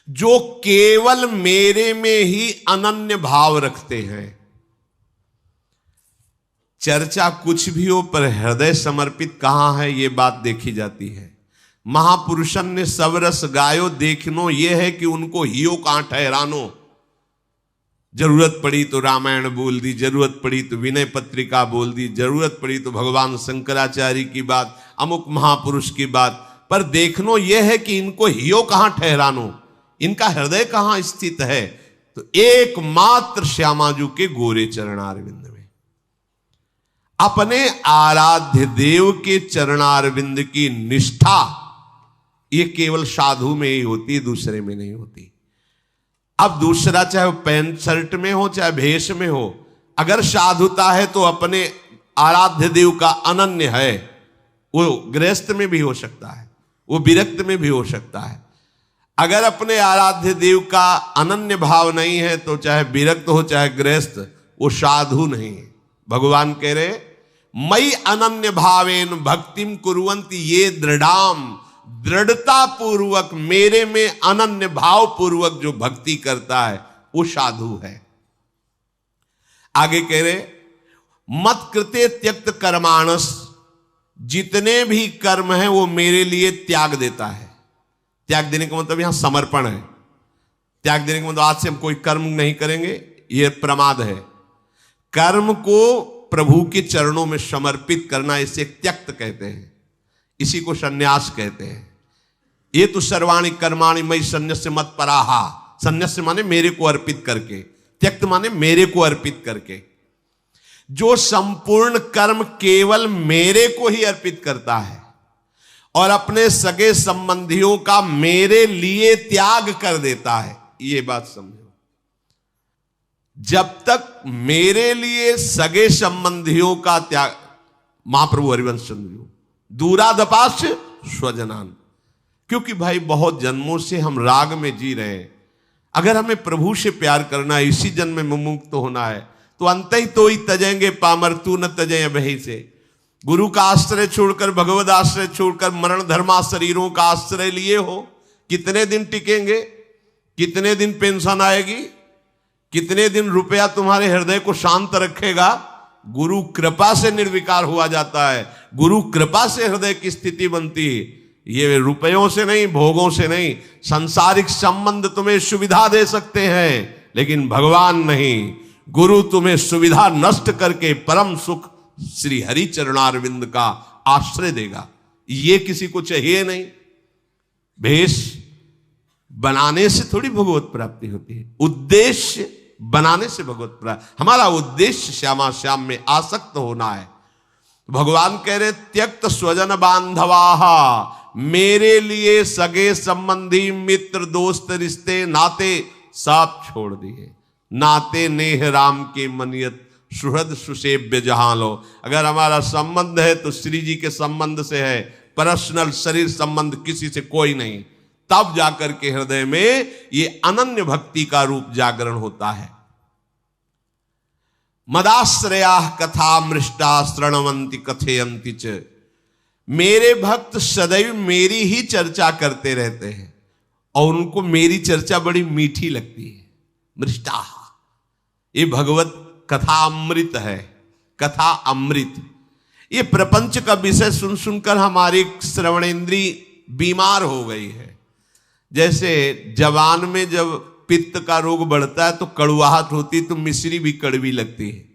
जो केवल मेरे में ही अनन्य भाव रखते हैं। चर्चा कुछ भी हो पर हृदय समर्पित कहां है, यह बात देखी जाती है। महापुरुषन ने सब रस गायो देखनो, यह है कि उनको हियो कहां ठहरानो। जरूरत पड़ी तो रामायण बोल दी, जरूरत पड़ी तो विनय पत्रिका बोल दी, जरूरत पड़ी तो भगवान शंकराचार्य की बात, अमुक महापुरुष की बात, पर देखनो यह है कि इनको हियो कहां ठहरानो, इनका हृदय कहां स्थित है। तो एकमात्र श्यामाजू के गोरे चरणारविंद में, अपने आराध्य देव के चरणारविंद की निष्ठा ये केवल साधु में ही होती, दूसरे में नहीं होती। अब दूसरा चाहे वो पैंट शर्ट में हो चाहे भेष में हो, अगर साधुता है तो अपने आराध्य देव का अनन्य है। वो गृहस्थ में भी हो सकता है, वो विरक्त में भी हो सकता है। अगर अपने आराध्य देव का अनन्य भाव नहीं है तो चाहे विरक्त हो चाहे गृहस्थ, वो साधु नहीं है। भगवान कह रहे मई अनन्य भावेन भक्तिम कुर्वन्ति ये दृढ़ाम, दृढ़ता पूर्वक मेरे में अनन्य भाव पूर्वक जो भक्ति करता है वो साधु है। आगे कह रहे मत कृते त्यक्त कर्माणस, जितने भी कर्म है वो मेरे लिए त्याग देता है। त्याग देने का मतलब यहां समर्पण है। त्याग देने का मतलब आज से हम कोई कर्म नहीं करेंगे, यह प्रमाद है। कर्म को प्रभु के चरणों में समर्पित करना, इसे त्यक्त कहते हैं, इसी को संन्यास कहते हैं। ये तो सर्वाणि कर्माणि मयि सन्न्यस्य मत पराहा, सन्न्यस्य माने मेरे को अर्पित करके, त्यक्त माने मेरे को अर्पित करके। जो संपूर्ण कर्म केवल मेरे को ही अर्पित करता है और अपने सगे संबंधियों का मेरे लिए त्याग कर देता है, ये बात समझो। जब तक मेरे लिए सगे संबंधियों का त्याग, महाप्रभु हरिवंश चंद्र दूरादपाश स्वजनान, क्योंकि भाई बहुत जन्मों से हम राग में जी रहे हैं। अगर हमें प्रभु से प्यार करना है, इसी जन्म में मुक्त होना है, तो अंत ही तो ही तजेंगे पामर तू न तजय बही से। गुरु का आश्रय छोड़कर, भगवद आश्रय छोड़कर मरण धर्मा शरीरों का आश्रय लिए हो, कितने दिन टिकेंगे? कितने दिन पेंशन आएगी? कितने दिन रुपया तुम्हारे हृदय को शांत रखेगा? गुरु कृपा से निर्विकार हुआ जाता है, गुरु कृपा से हृदय की स्थिति बनती है। ये रुपयों से नहीं, भोगों से नहीं। सांसारिक संबंध तुम्हें सुविधा दे सकते हैं, लेकिन भगवान नहीं। गुरु तुम्हें सुविधा नष्ट करके परम सुख श्री हरि चरणारविंद का आश्रय देगा। ये किसी को चाहिए नहीं। भेष बनाने से थोड़ी भगवत प्राप्ति होती है, उद्देश्य बनाने से भगवत प्राप्ति। हमारा उद्देश्य श्यामा श्याम में आसक्त होना है। भगवान कह रहे त्यक्त स्वजन बांधवाहा, मेरे लिए सगे संबंधी मित्र दोस्त रिश्ते नाते सब छोड़ दिए। नाते नेह राम के मनियत सुहृद सुसेव्य जहां लो। अगर हमारा संबंध है तो श्री जी के संबंध से है, पर्सनल शरीर संबंध किसी से कोई नहीं। तब जाकर के हृदय में ये अनन्य भक्ति का रूप जागरण होता है। मदाश्रया कथा मृष्टा श्रणवंती कथयंती च, मेरे भक्त सदैव मेरी ही चर्चा करते रहते हैं और उनको मेरी चर्चा बड़ी मीठी लगती है। मृष्टा, ये भगवत कथा अमृत है। कथा अमृत, ये प्रपंच का विषय सुन सुनकर हमारी श्रवणेंद्री बीमार हो गई है। जैसे जवान में जब पित्त का रोग बढ़ता है तो कड़वाहट होती, तो मिश्री भी कड़वी लगती है।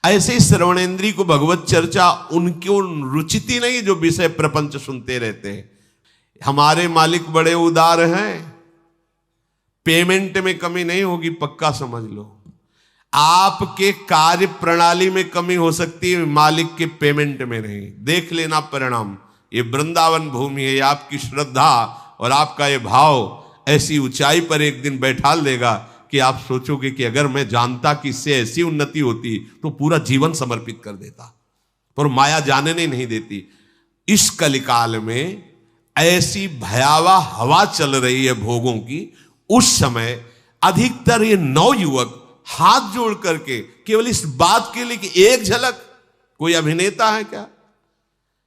ऐसे ही श्रवणेंद्री को भगवत चर्चा उनको रुचिती नहीं जो विषय प्रपंच सुनते रहते हैं। हमारे मालिक बड़े उदार हैं, पेमेंट में कमी नहीं होगी, पक्का समझ लो। आपके कार्य प्रणाली में कमी हो सकती है, मालिक के पेमेंट में नहीं। देख लेना परिणाम। ये वृंदावन भूमि है, आपकी श्रद्धा और आपका ये भाव ऐसी ऊंचाई पर एक दिन बैठा देगा कि आप सोचोगे कि अगर मैं जानता कि इससे ऐसी उन्नति होती तो पूरा जीवन समर्पित कर देता, पर माया जाने नहीं देती। इस कलिकाल में ऐसी भयावह हवा चल रही है भोगों की। उस समय अधिकतर ये नवयुवक हाथ जोड़ करके केवल इस बात के लिए कि एक झलक, कोई अभिनेता है क्या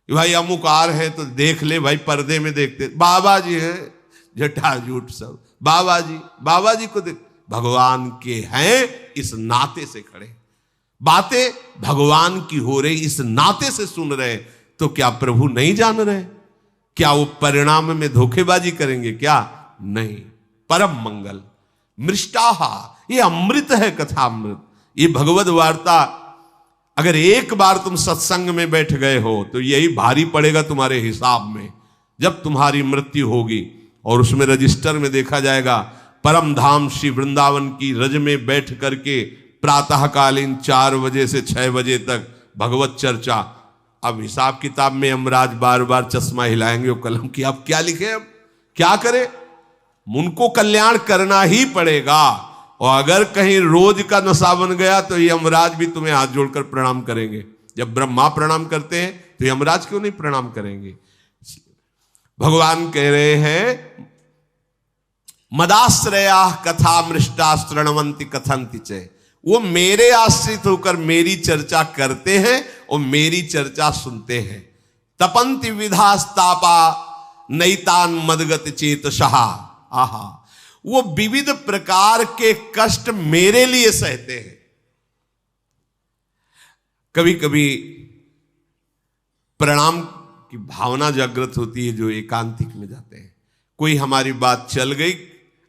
भाई, अमुक आ रहे हैं तो देख ले भाई, पर्दे में देखते, बाबा जी हैं जटाजूट सब बाबा जी को देख, भगवान के हैं इस नाते से खड़े, बातें भगवान की हो रही इस नाते से सुन रहे, तो क्या प्रभु नहीं जान रहे? क्या वो परिणाम में धोखेबाजी करेंगे? क्या नहीं। परम मंगल मृष्टाहा, ये अमृत है, कथा अमृत, ये भगवद वार्ता। अगर एक बार तुम सत्संग में बैठ गए हो तो यही भारी पड़ेगा तुम्हारे हिसाब में। जब तुम्हारी मृत्यु होगी और उसमें रजिस्टर में देखा जाएगा परम धाम श्री वृंदावन की रज में बैठ करके प्रातःकालीन 4 बजे से 6 बजे तक भगवत चर्चा। अब हिसाब किताब में यमराज बार बार चश्मा हिलाएंगे वो कलम की, अब क्या लिखे, अब क्या करें? उनको कल्याण करना ही पड़ेगा। और अगर कहीं रोज का नशा बन गया तो यमराज भी तुम्हें हाथ जोड़कर प्रणाम करेंगे। जब ब्रह्मा प्रणाम करते हैं तो यमराज क्यों नहीं प्रणाम करेंगे? भगवान कह रहे हैं मदाश्रया कथा मृष्टा श्रृण्वन्ति कथन्ति च, वो मेरे आश्रित होकर मेरी चर्चा करते हैं और मेरी चर्चा सुनते हैं। तपंति विधास्तापा नैतान मदगत चेतसः, आहा, वो विविध प्रकार के कष्ट मेरे लिए सहते हैं। कभी कभी प्रणाम की भावना जागृत होती है जो एकांतिक में जाते हैं। कोई हमारी बात चल गई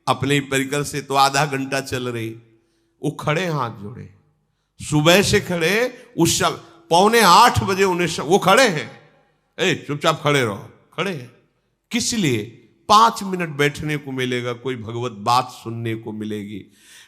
अपने परिकर से तो आधा घंटा चल रही, वो खड़े हाथ जोड़े, सुबह से खड़े, उस 7:45 बजे उन्हें वो खड़े हैं, चुपचाप खड़े रहो, खड़े हैं। किस लिए? 5 मिनट बैठने को मिलेगा, कोई भगवत बात सुनने को मिलेगी।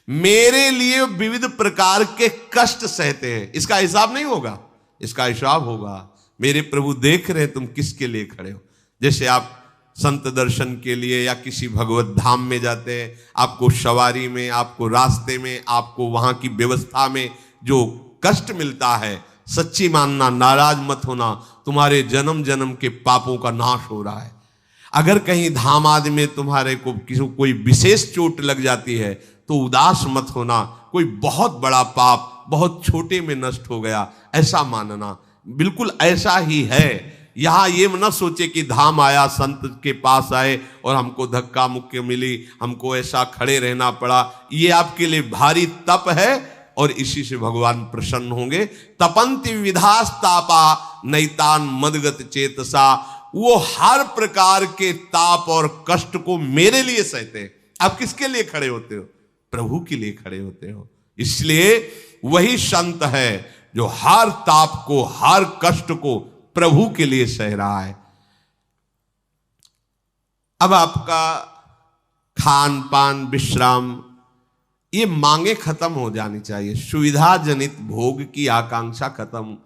मेरे लिए विविध प्रकार के कष्ट सहते हैं, इसका हिसाब नहीं होगा, इसका हिसाब होगा। मेरे प्रभु देख रहे हैं तुम किसके लिए खड़े हो। जैसे आप संत दर्शन के लिए या किसी भगवत धाम में जाते हैं, आपको सवारी में, आपको रास्ते में, आपको वहां की व्यवस्था में जो कष्ट मिलता है, सच्ची मानना, नाराज मत होना, तुम्हारे जन्म जन्म के पापों का नाश हो रहा है। अगर कहीं धाम आदि में तुम्हारे को किसी कोई विशेष चोट लग जाती है तो उदास मत होना, कोई बहुत बड़ा पाप बहुत छोटे में नष्ट हो गया, ऐसा मानना। बिल्कुल ऐसा ही है। यहां ये न सोचे कि धाम आया, संत के पास आए और हमको धक्का मुक्की मिली, हमको ऐसा खड़े रहना पड़ा। ये आपके लिए भारी तप है और इसी से भगवान प्रसन्न होंगे। तपंति विधास्तापा नैतान मदगत चेतसा, वो हर प्रकार के ताप और कष्ट को मेरे लिए सहते हैं। आप किसके लिए खड़े होते हो? प्रभु के लिए खड़े होते हो। इसलिए वही संत है जो हर ताप को, हर कष्ट को प्रभु के लिए सह रहा है। अब आपका खान पान विश्राम ये मांगे खत्म हो जानी चाहिए, सुविधा जनित भोग की आकांक्षा खत्म।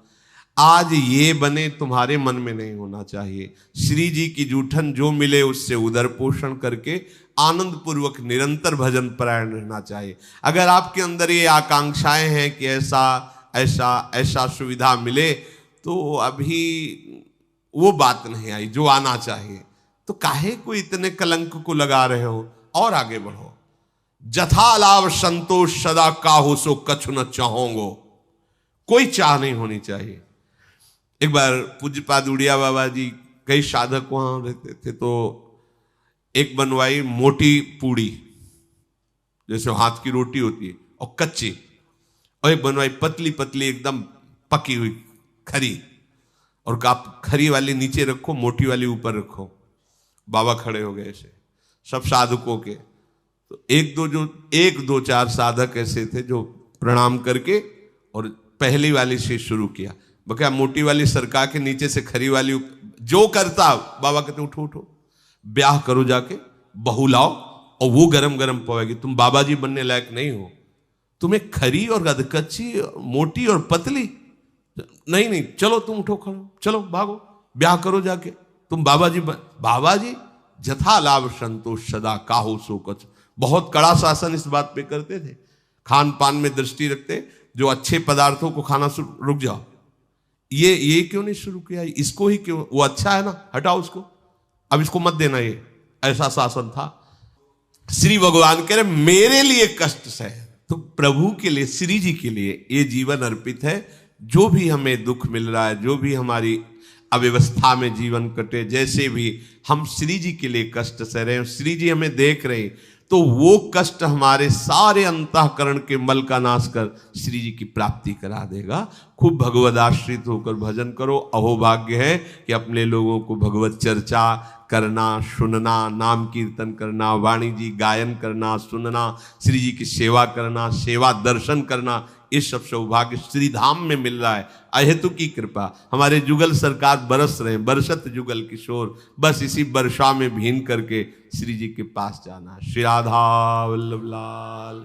आज ये बने तुम्हारे मन में नहीं होना चाहिए। श्री जी की जूठन जो मिले उससे उदर पोषण करके आनंद पूर्वक निरंतर भजन परायण रहना चाहिए। अगर आपके अंदर ये आकांक्षाएं हैं कि ऐसा ऐसा ऐसा सुविधा मिले, तो अभी वो बात नहीं आई जो आना चाहिए, तो काहे को इतने कलंक को लगा रहे हो? और आगे बढ़ो। जथा लाभ संतोष सदा काहू सो कछु न चाहोगो, कोई चाह नहीं होनी चाहिए। एक बार पूज्यपाद उड़िया बाबा जी, कई साधक वहां रहते थे, तो एक बनवाई मोटी पूड़ी जैसे हाथ की रोटी होती है और कच्ची, और एक बनवाई पतली पतली एकदम पकी हुई खरी, और आप खरी वाली नीचे रखो, मोटी वाली ऊपर रखो। बाबा खड़े हो गए ऐसे सब साधकों के। तो एक दो चार साधक ऐसे थे जो प्रणाम करके और पहली वाली से शुरू किया। बका मोटी वाली सरका के नीचे से खरी वाली, जो करता बाबा कहते उठो उठो, ब्याह करो जाके, बहू लाओ और वो गरम गरम पवेगी। तुम बाबा जी बनने लायक नहीं हो, तुम्हें खरी और अधकच्ची, मोटी और पतली नहीं, चलो तुम उठो, खड़ो, चलो भागो, ब्याह करो जाके, तुम बाबा जी जथा लाभ संतोष सदा काहू सो कछ। बहुत कड़ा शासन इस बात पे करते थे। खान पान में दृष्टि रखते, जो अच्छे पदार्थों को खाना रुक जाओ, ये क्यों नहीं शुरू किया, इसको ही क्यों, वो अच्छा है ना, हटाओ उसको, अब इसको मत देना, ये ऐसा शासन था। श्री भगवान कह रहे मेरे लिए कष्ट सह, तो प्रभु के लिए, श्री जी के लिए ये जीवन अर्पित है। जो भी हमें दुख मिल रहा है, जो भी हमारी अव्यवस्था में जीवन कटे, जैसे भी हम श्री जी के लिए कष्ट सह रहे हैं, श्री जी हमें देख रहे हैं, तो वो कष्ट हमारे सारे अंतःकरण के मल का नाश कर श्री जी की प्राप्ति करा देगा। खूब भगवद आश्रित होकर भजन करो। अहोभाग्य है कि अपने लोगों को भगवत चर्चा करना, सुनना, नाम कीर्तन करना, वाणी जी गायन करना, सुनना, श्री जी की सेवा करना, सेवा दर्शन करना, ये सब सौभाग्य श्री धाम में मिल रहा है। अहेतु की कृपा, हमारे जुगल सरकार बरस रहे हैं, बरसत जुगल किशोर, बस इसी वर्षा में भीन करके श्री जी के पास जाना। श्री राधा वल्लभ लाल।